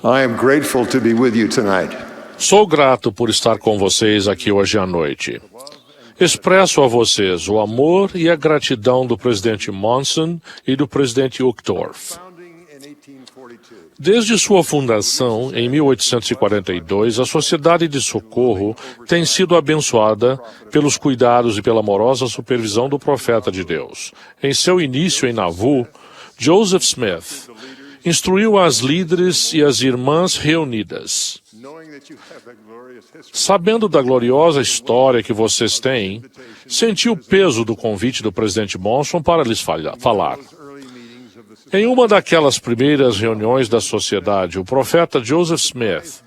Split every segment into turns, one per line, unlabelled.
I am grateful to be with you tonight.
Sou grato por estar com vocês aqui hoje à noite. Expresso a vocês o amor e a gratidão do presidente Monson e do presidente Uchtdorf. Desde sua fundação, em 1842, a Sociedade de Socorro tem sido abençoada pelos cuidados e pela amorosa supervisão do profeta de Deus. Em seu início em Nauvoo, Joseph Smith instruiu as líderes e as irmãs reunidas. Sabendo da gloriosa história que vocês têm, senti o peso do convite do presidente Monson para lhes falar. Em uma daquelas primeiras reuniões da sociedade, o profeta Joseph Smith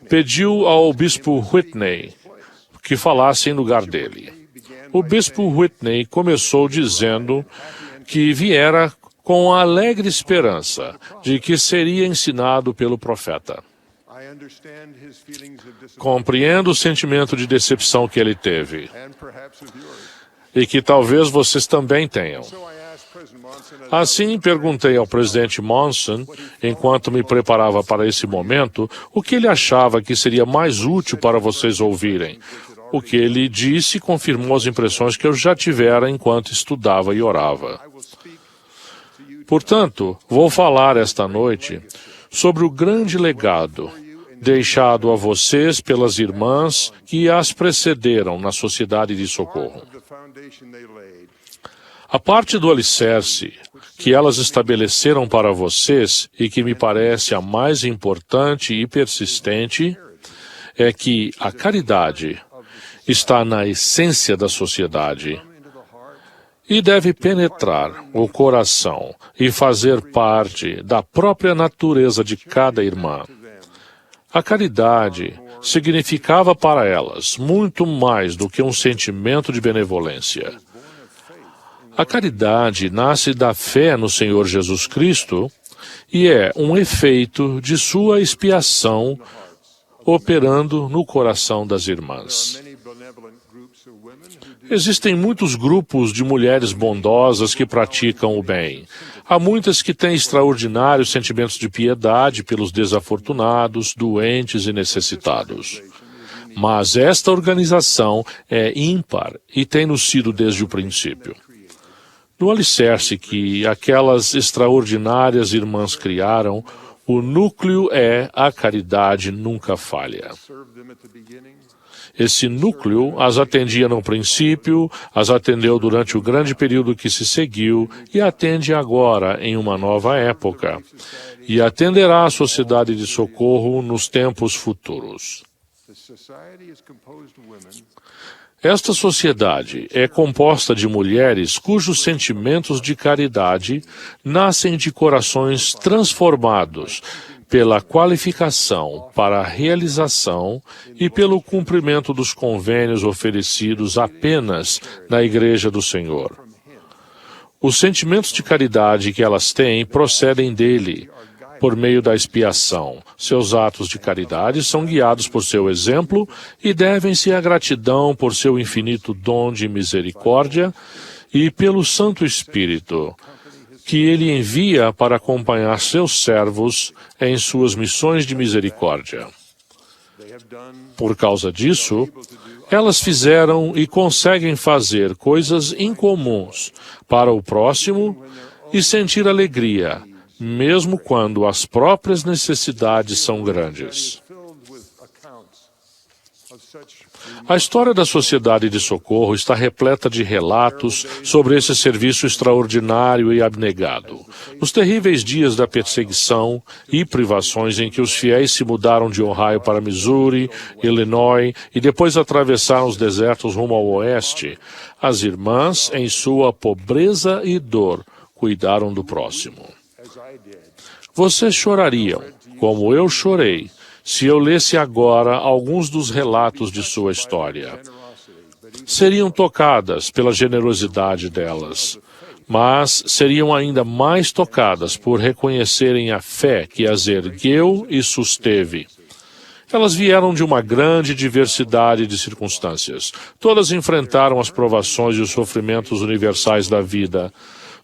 pediu ao bispo Whitney que falasse em lugar dele. O bispo Whitney começou dizendo que viera com a alegre esperança de que seria ensinado pelo profeta. Compreendo o sentimento de decepção que ele teve e que talvez vocês também tenham. Assim, perguntei ao presidente Monson, enquanto me preparava para esse momento, o que ele achava que seria mais útil para vocês ouvirem. O que ele disse confirmou as impressões que eu já tivera enquanto estudava e orava. Portanto, vou falar esta noite sobre o grande legado deixado a vocês pelas irmãs que as precederam na Sociedade de Socorro. A parte do alicerce que elas estabeleceram para vocês e que me parece a mais importante e persistente é que a caridade está na essência da sociedade e deve penetrar o coração e fazer parte da própria natureza de cada irmã. A caridade significava para elas muito mais do que um sentimento de benevolência. A caridade nasce da fé no Senhor Jesus Cristo e é um efeito de sua expiação operando no coração das irmãs. Existem muitos grupos de mulheres bondosas que praticam o bem. Há muitas que têm extraordinários sentimentos de piedade pelos desafortunados, doentes e necessitados. Mas esta organização é ímpar e tem-no sido desde o princípio. No alicerce que aquelas extraordinárias irmãs criaram, o núcleo é a caridade nunca falha. Esse núcleo as atendia no princípio, as atendeu durante o grande período que se seguiu e atende agora em uma nova época, e atenderá a Sociedade de Socorro nos tempos futuros. Esta sociedade é composta de mulheres cujos sentimentos de caridade nascem de corações transformados pela qualificação para a realização e pelo cumprimento dos convênios oferecidos apenas na Igreja do Senhor. Os sentimentos de caridade que elas têm procedem dele, por meio da expiação. Seus atos de caridade são guiados por seu exemplo e devem-se à gratidão por seu infinito dom de misericórdia e pelo Santo Espírito, que ele envia para acompanhar seus servos em suas missões de misericórdia. Por causa disso, elas fizeram e conseguem fazer coisas incomuns para o próximo e sentir alegria, mesmo quando as próprias necessidades são grandes. A história da Sociedade de Socorro está repleta de relatos sobre esse serviço extraordinário e abnegado. Nos terríveis dias da perseguição e privações em que os fiéis se mudaram de Ohio para Missouri, Illinois e depois atravessaram os desertos rumo ao oeste, as irmãs, em sua pobreza e dor, cuidaram do próximo. Vocês chorariam, como eu chorei, se eu lesse agora alguns dos relatos de sua história. Seriam tocadas pela generosidade delas, mas seriam ainda mais tocadas por reconhecerem a fé que as ergueu e susteve. Elas vieram de uma grande diversidade de circunstâncias. Todas enfrentaram as provações e os sofrimentos universais da vida.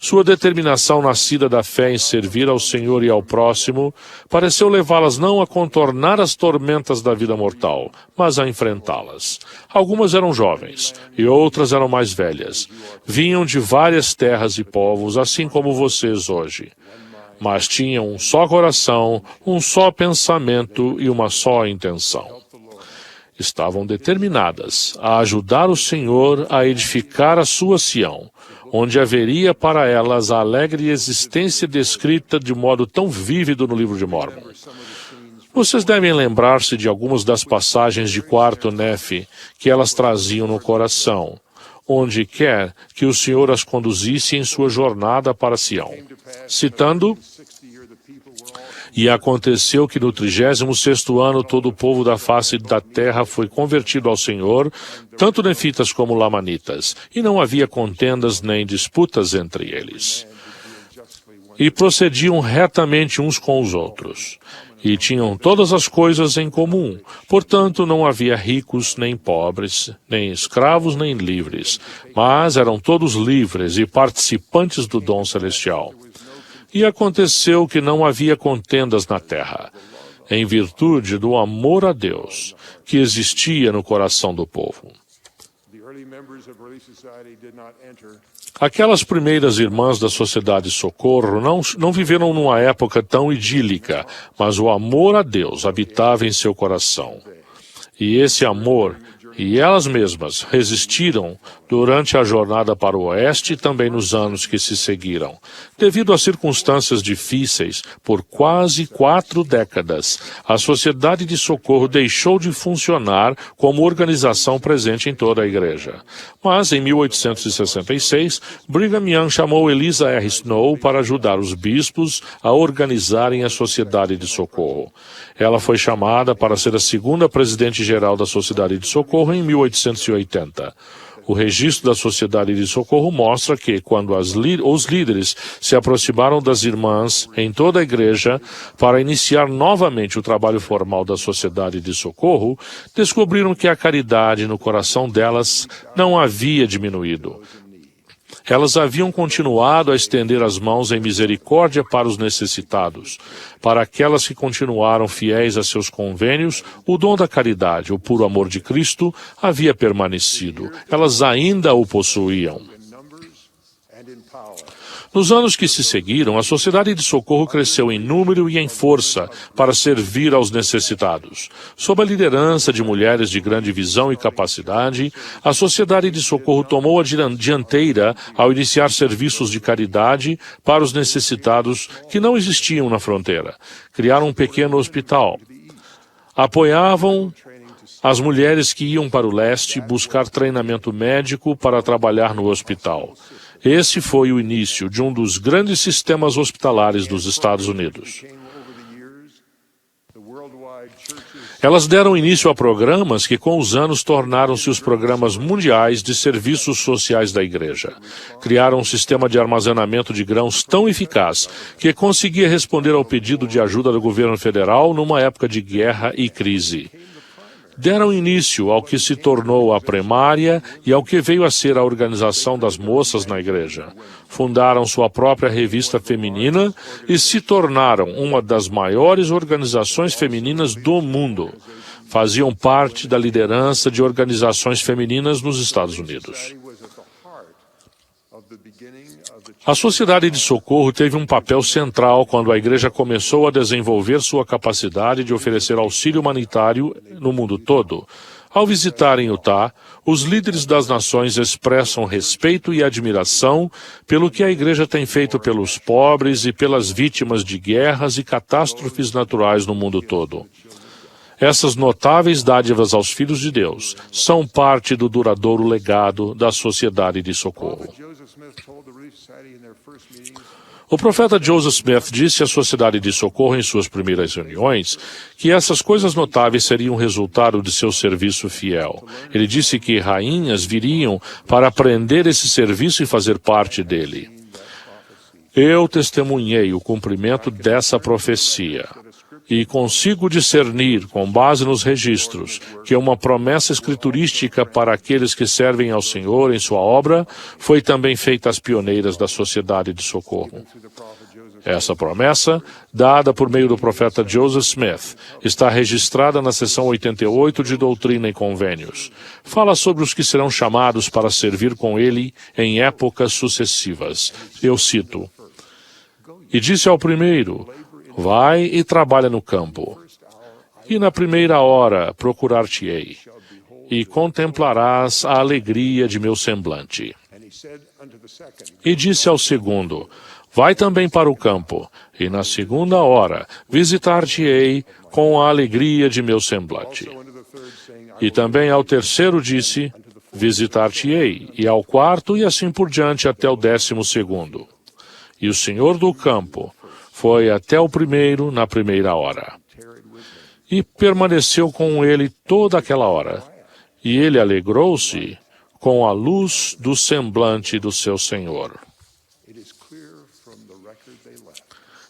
Sua determinação nascida da fé em servir ao Senhor e ao próximo pareceu levá-las não a contornar as tormentas da vida mortal, mas a enfrentá-las. Algumas eram jovens e outras eram mais velhas. Vinham de várias terras e povos, assim como vocês hoje. Mas tinham um só coração, um só pensamento e uma só intenção. Estavam determinadas a ajudar o Senhor a edificar a sua Sião, onde haveria para elas a alegre existência descrita de modo tão vívido no livro de Mórmon. Vocês devem lembrar-se de algumas das passagens de Quarto Nefe que elas traziam no coração, onde quer que o Senhor as conduzisse em sua jornada para Sião. Citando: "E aconteceu que no 36º ano todo o povo da face da terra foi convertido ao Senhor, tanto nefitas como lamanitas, e não havia contendas nem disputas entre eles. E procediam retamente uns com os outros, e tinham todas as coisas em comum. Portanto, não havia ricos nem pobres, nem escravos nem livres, mas eram todos livres e participantes do dom celestial. E aconteceu que não havia contendas na terra, em virtude do amor a Deus que existia no coração do povo." Aquelas primeiras irmãs da Sociedade Socorro não viveram numa época tão idílica, mas o amor a Deus habitava em seu coração. E esse amor e elas mesmas resistiram durante a jornada para o oeste e também nos anos que se seguiram. Devido a circunstâncias difíceis, por quase 4 décadas, a Sociedade de Socorro deixou de funcionar como organização presente em toda a igreja. Mas, em 1866, Brigham Young chamou Eliza R. Snow para ajudar os bispos a organizarem a Sociedade de Socorro. Ela foi chamada para ser a segunda presidente-geral da Sociedade de Socorro em 1880. O registro da Sociedade de Socorro mostra que, quando os líderes se aproximaram das irmãs em toda a igreja para iniciar novamente o trabalho formal da Sociedade de Socorro, descobriram que a caridade no coração delas não havia diminuído. Elas haviam continuado a estender as mãos em misericórdia para os necessitados. Para aquelas que continuaram fiéis a seus convênios, o dom da caridade, o puro amor de Cristo, havia permanecido. Elas ainda o possuíam. Nos anos que se seguiram, a Sociedade de Socorro cresceu em número e em força para servir aos necessitados. Sob a liderança de mulheres de grande visão e capacidade, a Sociedade de Socorro tomou a dianteira ao iniciar serviços de caridade para os necessitados que não existiam na fronteira. Criaram um pequeno hospital. Apoiavam as mulheres que iam para o leste buscar treinamento médico para trabalhar no hospital. Esse foi o início de um dos grandes sistemas hospitalares dos Estados Unidos. Elas deram início a programas que, com os anos, tornaram-se os programas mundiais de serviços sociais da igreja. Criaram um sistema de armazenamento de grãos tão eficaz que conseguia responder ao pedido de ajuda do governo federal numa época de guerra e crise. Deram início ao que se tornou a Primária e ao que veio a ser a Organização das Moças na Igreja. Fundaram sua própria revista feminina e se tornaram uma das maiores organizações femininas do mundo. Faziam parte da liderança de organizações femininas nos Estados Unidos. A Sociedade de Socorro teve um papel central quando a igreja começou a desenvolver sua capacidade de oferecer auxílio humanitário no mundo todo. Ao visitarem Utah, os líderes das nações expressam respeito e admiração pelo que a igreja tem feito pelos pobres e pelas vítimas de guerras e catástrofes naturais no mundo todo. Essas notáveis dádivas aos filhos de Deus são parte do duradouro legado da Sociedade de Socorro. O profeta Joseph Smith disse à Sociedade de Socorro em suas primeiras reuniões que essas coisas notáveis seriam resultado de seu serviço fiel. Ele disse que rainhas viriam para aprender esse serviço e fazer parte dele. Eu testemunhei o cumprimento dessa profecia. e consigo discernir, com base nos registros, que uma promessa escriturística para aqueles que servem ao Senhor em sua obra foi também feita às pioneiras da Sociedade de Socorro. Essa promessa, dada por meio do profeta Joseph Smith, está registrada na seção 88 de Doutrina e Convênios. Fala sobre os que serão chamados para servir com ele em épocas sucessivas. Eu cito: "E disse ao primeiro: vai e trabalha no campo, e na primeira hora procurar-te-ei, e contemplarás a alegria de meu semblante. E disse ao segundo: vai também para o campo, e na segunda hora visitar-te-ei com a alegria de meu semblante. E também ao terceiro disse: visitar-te-ei, e ao quarto, e assim por diante até o 12º. E o Senhor do campo foi até o primeiro na primeira hora. E permaneceu com ele toda aquela hora. E ele alegrou-se com a luz do semblante do seu Senhor."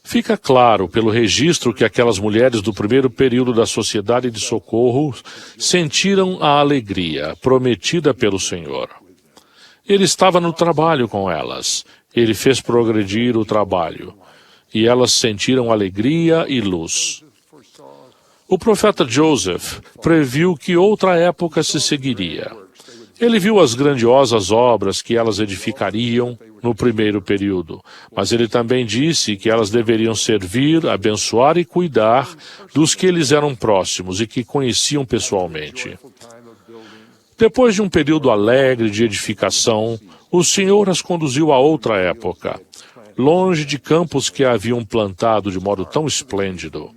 Fica claro pelo registro que aquelas mulheres do primeiro período da Sociedade de Socorro sentiram a alegria prometida pelo Senhor. Ele estava no trabalho com elas. Ele fez progredir o trabalho. E elas sentiram alegria e luz. O profeta Joseph previu que outra época se seguiria. Ele viu as grandiosas obras que elas edificariam no primeiro período, mas ele também disse que elas deveriam servir, abençoar e cuidar dos que lhes eram próximos e que conheciam pessoalmente. Depois de um período alegre de edificação, o Senhor as conduziu a outra época, longe de campos que haviam plantado de modo tão esplêndido.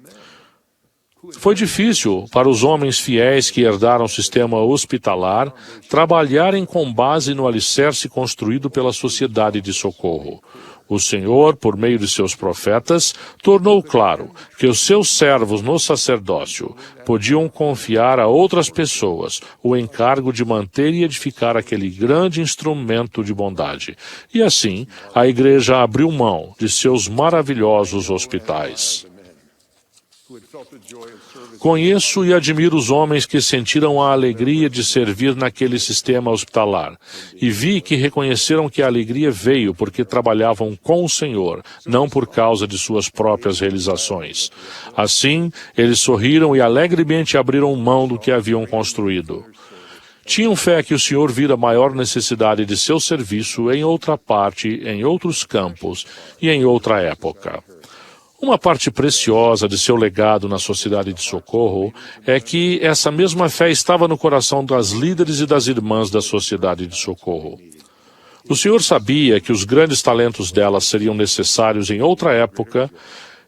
Foi difícil para os homens fiéis que herdaram o sistema hospitalar trabalharem com base no alicerce construído pela Sociedade de Socorro. O Senhor, por meio de seus profetas, tornou claro que os seus servos no sacerdócio podiam confiar a outras pessoas o encargo de manter e edificar aquele grande instrumento de bondade. E assim, a igreja abriu mão de seus maravilhosos hospitais. Conheço e admiro os homens que sentiram a alegria de servir naquele sistema hospitalar, e vi que reconheceram que a alegria veio porque trabalhavam com o Senhor, não por causa de suas próprias realizações. Assim, eles sorriram e alegremente abriram mão do que haviam construído. Tinham fé que o Senhor vira maior necessidade de seu serviço em outra parte, em outros campos e em outra época. Uma parte preciosa de seu legado na Sociedade de Socorro é que essa mesma fé estava no coração das líderes e das irmãs da Sociedade de Socorro. O Senhor sabia que os grandes talentos delas seriam necessários em outra época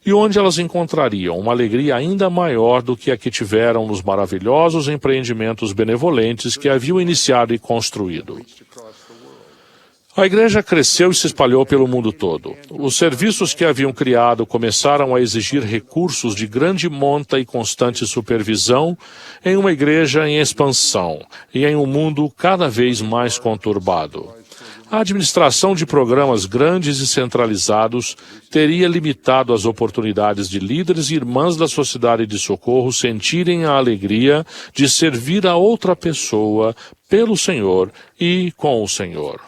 e onde elas encontrariam uma alegria ainda maior do que a que tiveram nos maravilhosos empreendimentos benevolentes que haviam iniciado e construído. A igreja cresceu e se espalhou pelo mundo todo. Os serviços que haviam criado começaram a exigir recursos de grande monta e constante supervisão em uma igreja em expansão e em um mundo cada vez mais conturbado. A administração de programas grandes e centralizados teria limitado as oportunidades de líderes e irmãs da Sociedade de Socorro sentirem a alegria de servir a outra pessoa pelo Senhor e com o Senhor.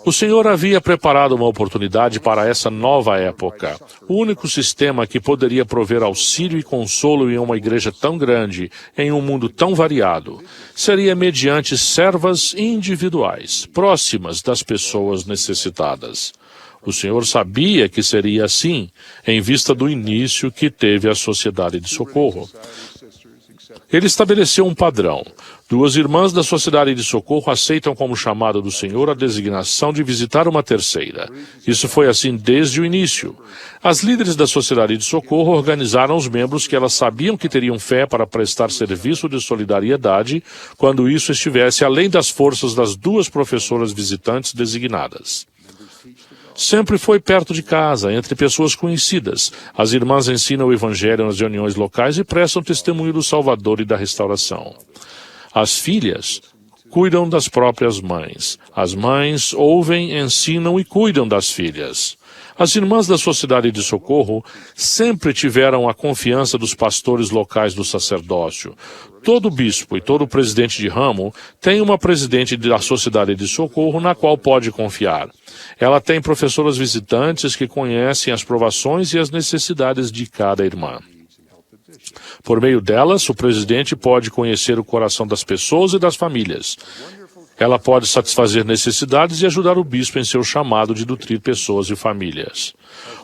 O Senhor havia preparado uma oportunidade para essa nova época. O único sistema que poderia prover auxílio e consolo em uma igreja tão grande, em um mundo tão variado, seria mediante servas individuais, próximas das pessoas necessitadas. O Senhor sabia que seria assim, em vista do início que teve a Sociedade de Socorro. Ele estabeleceu um padrão. 2 irmãs da Sociedade de Socorro aceitam como chamado do Senhor a designação de visitar uma terceira. Isso foi assim desde o início. As líderes da Sociedade de Socorro organizaram os membros que elas sabiam que teriam fé para prestar serviço de solidariedade quando isso estivesse além das forças das 2 professoras visitantes designadas. Sempre foi perto de casa, entre pessoas conhecidas. As irmãs ensinam o Evangelho nas reuniões locais e prestam testemunho do Salvador e da restauração. As filhas cuidam das próprias mães. As mães ouvem, ensinam e cuidam das filhas. As irmãs da Sociedade de Socorro sempre tiveram a confiança dos pastores locais do sacerdócio. Todo bispo e todo presidente de ramo tem uma presidente da Sociedade de Socorro na qual pode confiar. Ela tem professoras visitantes que conhecem as provações e as necessidades de cada irmã. Por meio delas, o presidente pode conhecer o coração das pessoas e das famílias. Ela pode satisfazer necessidades e ajudar o bispo em seu chamado de nutrir pessoas e famílias.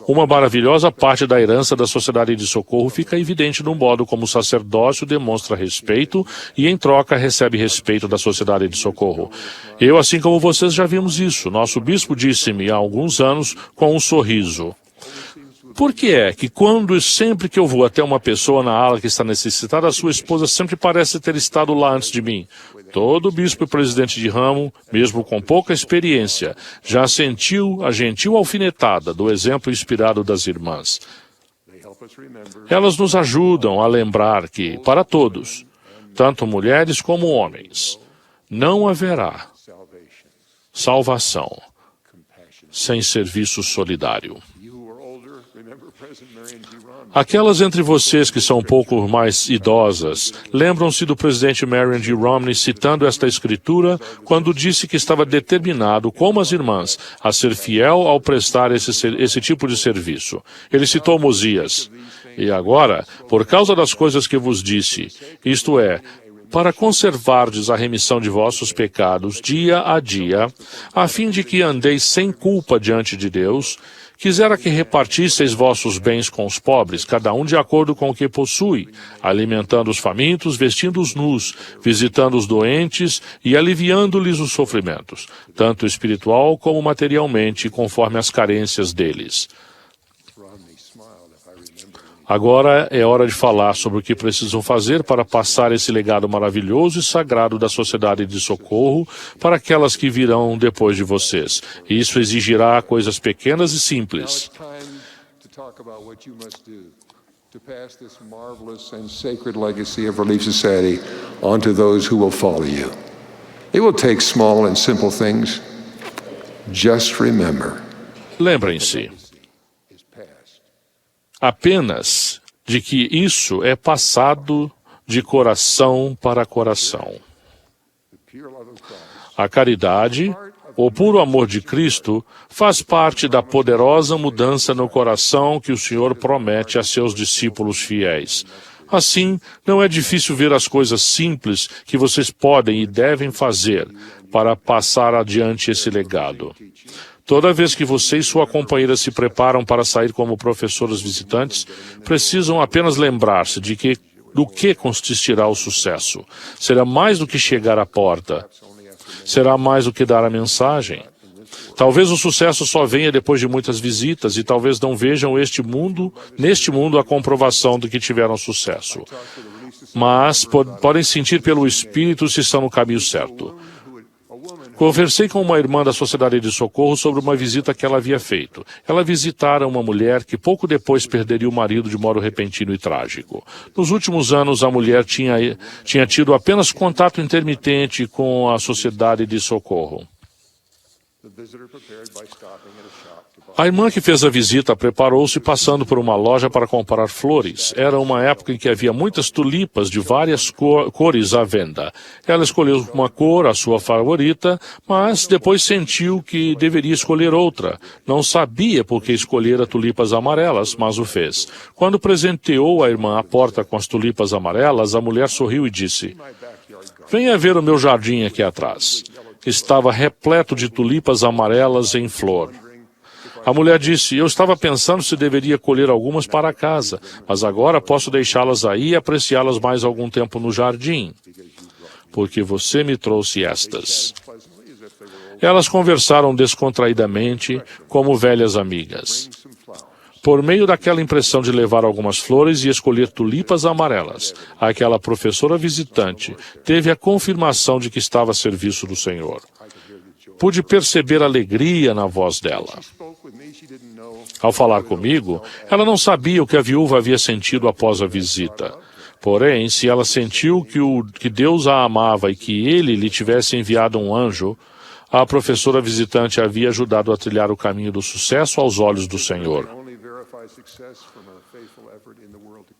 Uma maravilhosa parte da herança da Sociedade de Socorro fica evidente no modo como o sacerdócio demonstra respeito e, em troca, recebe respeito da Sociedade de Socorro. Eu, assim como vocês, já vimos isso. Nosso bispo disse-me há alguns anos com um sorriso: por que é que sempre que eu vou até uma pessoa na ala que está necessitada, a sua esposa sempre parece ter estado lá antes de mim? Todo bispo e presidente de ramo, mesmo com pouca experiência, já sentiu a gentil alfinetada do exemplo inspirado das irmãs. Elas nos ajudam a lembrar que, para todos, tanto mulheres como homens, não haverá salvação sem serviço solidário. Aquelas entre vocês que são um pouco mais idosas, lembram-se do presidente Marion G. Romney citando esta escritura quando disse que estava determinado, como as irmãs, a ser fiel ao prestar esse tipo de serviço. Ele citou Mosias: e agora, por causa das coisas que vos disse, isto é, para conservardes a remissão de vossos pecados dia a dia, a fim de que andeis sem culpa diante de Deus, quisera que repartisseis vossos bens com os pobres, cada um de acordo com o que possui, alimentando os famintos, vestindo os nus, visitando os doentes e aliviando-lhes os sofrimentos, tanto espiritual como materialmente, conforme as carências deles. Agora é hora de falar sobre o que precisam fazer para passar esse legado maravilhoso e sagrado da Sociedade de Socorro para aquelas que virão depois de vocês. E isso exigirá coisas pequenas e simples.
To pass this marvelous and sacred legacy of Relief Society on to those who will follow you. It will take small and simple things. Just remember.
Lembrem-se apenas de que isso é passado de coração para coração. A caridade, o puro amor de Cristo, faz parte da poderosa mudança no coração que o Senhor promete a seus discípulos fiéis. Assim, não é difícil ver as coisas simples que vocês podem e devem fazer para passar adiante esse legado. Toda vez que você e sua companheira se preparam para sair como professoras visitantes, precisam apenas lembrar-se do que consistirá o sucesso. Será mais do que chegar à porta. Será mais do que dar a mensagem. Talvez o sucesso só venha depois de muitas visitas e talvez não vejam neste mundo a comprovação de que tiveram sucesso. Mas podem sentir pelo Espírito se estão no caminho certo. Conversei com uma irmã da Sociedade de Socorro sobre uma visita que ela havia feito. Ela visitara uma mulher que pouco depois perderia o marido de modo repentino e trágico. Nos últimos anos, a mulher tinha tido apenas contato intermitente com a Sociedade de Socorro. A irmã que fez a visita preparou-se passando por uma loja para comprar flores. Era uma época em que havia muitas tulipas de várias cores à venda. Ela escolheu uma cor, a sua favorita, mas depois sentiu que deveria escolher outra. Não sabia por que escolhera tulipas amarelas, mas o fez. Quando presenteou a irmã à porta com as tulipas amarelas, a mulher sorriu e disse: "Venha ver o meu jardim aqui atrás." Estava repleto de tulipas amarelas em flor. A mulher disse: "Eu estava pensando se deveria colher algumas para casa, mas agora posso deixá-las aí e apreciá-las mais algum tempo no jardim, porque você me trouxe estas." Elas conversaram descontraidamente, como velhas amigas. Por meio daquela impressão de levar algumas flores e escolher tulipas amarelas, aquela professora visitante teve a confirmação de que estava a serviço do Senhor. Pude perceber alegria na voz dela. Ao falar comigo, ela não sabia o que a viúva havia sentido após a visita. Porém, se ela sentiu que Deus a amava e que ele lhe tivesse enviado um anjo, a professora visitante havia ajudado a trilhar o caminho do sucesso aos olhos do Senhor.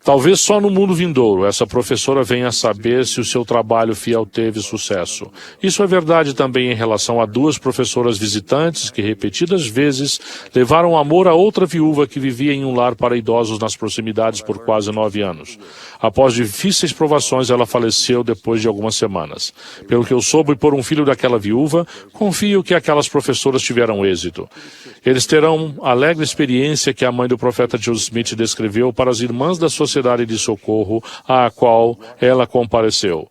Talvez só no mundo vindouro essa professora venha a saber se o seu trabalho fiel teve sucesso. Isso é verdade também em relação a 2 professoras visitantes que repetidas vezes levaram amor a outra viúva que vivia em um lar para idosos nas proximidades por quase 9 anos. Após difíceis provações, ela faleceu depois de algumas semanas. Pelo que eu soube por um filho daquela viúva, confio que aquelas professoras tiveram êxito. Eles terão a alegre experiência que a mãe do profeta Joseph Smith descreveu para as irmãs da Sociedade de Socorro à qual ela compareceu.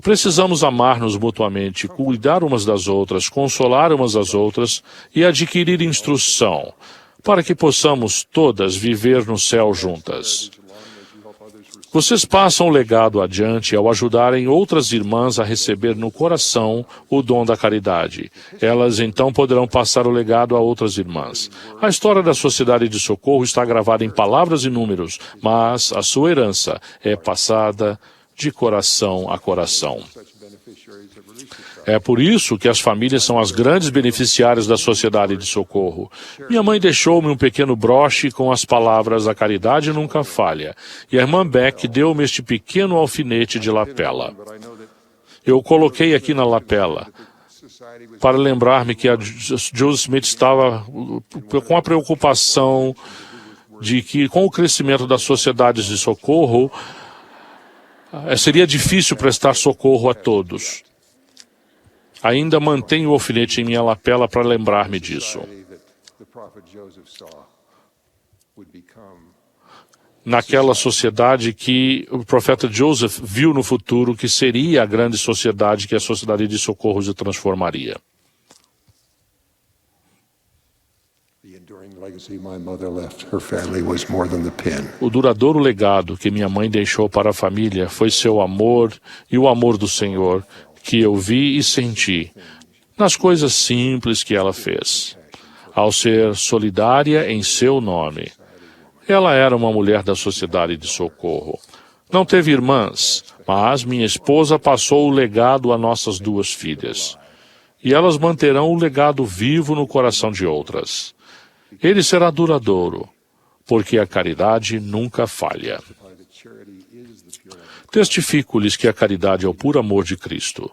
Precisamos amar-nos mutuamente, cuidar umas das outras, consolar umas às outras e adquirir instrução, para que possamos todas viver no céu juntas. Vocês passam o legado adiante ao ajudarem outras irmãs a receber no coração o dom da caridade. Elas então poderão passar o legado a outras irmãs. A história da Sociedade de Socorro está gravada em palavras e números, mas a sua herança é passada de coração a coração. É por isso que as famílias são as grandes beneficiárias da Sociedade de Socorro. Minha mãe deixou-me um pequeno broche com as palavras "A caridade nunca falha", e a irmã Beck deu-me este pequeno alfinete de lapela. Eu o coloquei aqui na lapela para lembrar-me que a Joseph Smith estava com a preocupação de que, com o crescimento das sociedades de socorro, seria difícil prestar socorro a todos. Ainda mantenho o alfinete em minha lapela para lembrar-me disso. Naquela sociedade que o profeta Joseph viu no futuro que seria a grande sociedade que a Sociedade de Socorro se transformaria. O duradouro legado que minha mãe deixou para a família foi seu amor e o amor do Senhor, que eu vi e senti nas coisas simples que ela fez. Ao ser solidária em seu nome, ela era uma mulher da Sociedade de Socorro. Não teve irmãs, mas minha esposa passou o legado a nossas 2 filhas. E elas manterão o legado vivo no coração de outras. Ele será duradouro, porque a caridade nunca falha. Testifico-lhes que a caridade é o puro amor de Cristo.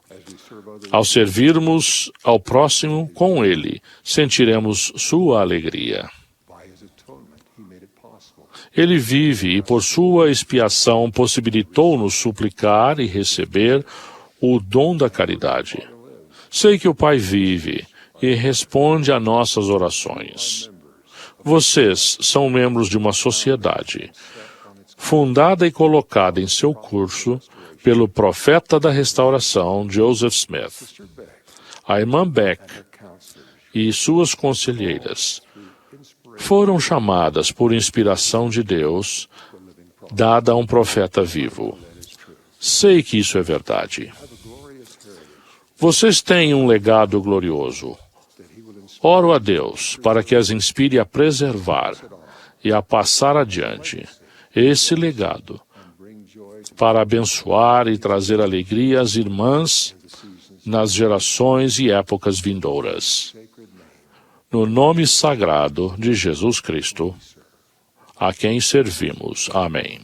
Ao servirmos ao próximo com Ele, sentiremos sua alegria. Ele vive e por sua expiação possibilitou-nos suplicar e receber o dom da caridade. Sei que o Pai vive e responde a nossas orações. Vocês são membros de uma sociedade fundada e colocada em seu curso pelo profeta da restauração, Joseph Smith. A irmã Beck e suas conselheiras foram chamadas por inspiração de Deus, dada a um profeta vivo. Sei que isso é verdade. Vocês têm um legado glorioso. Oro a Deus para que as inspire a preservar e a passar adiante esse legado, para abençoar e trazer alegria às irmãs nas gerações e épocas vindouras. No nome sagrado de Jesus Cristo, a quem servimos. Amém.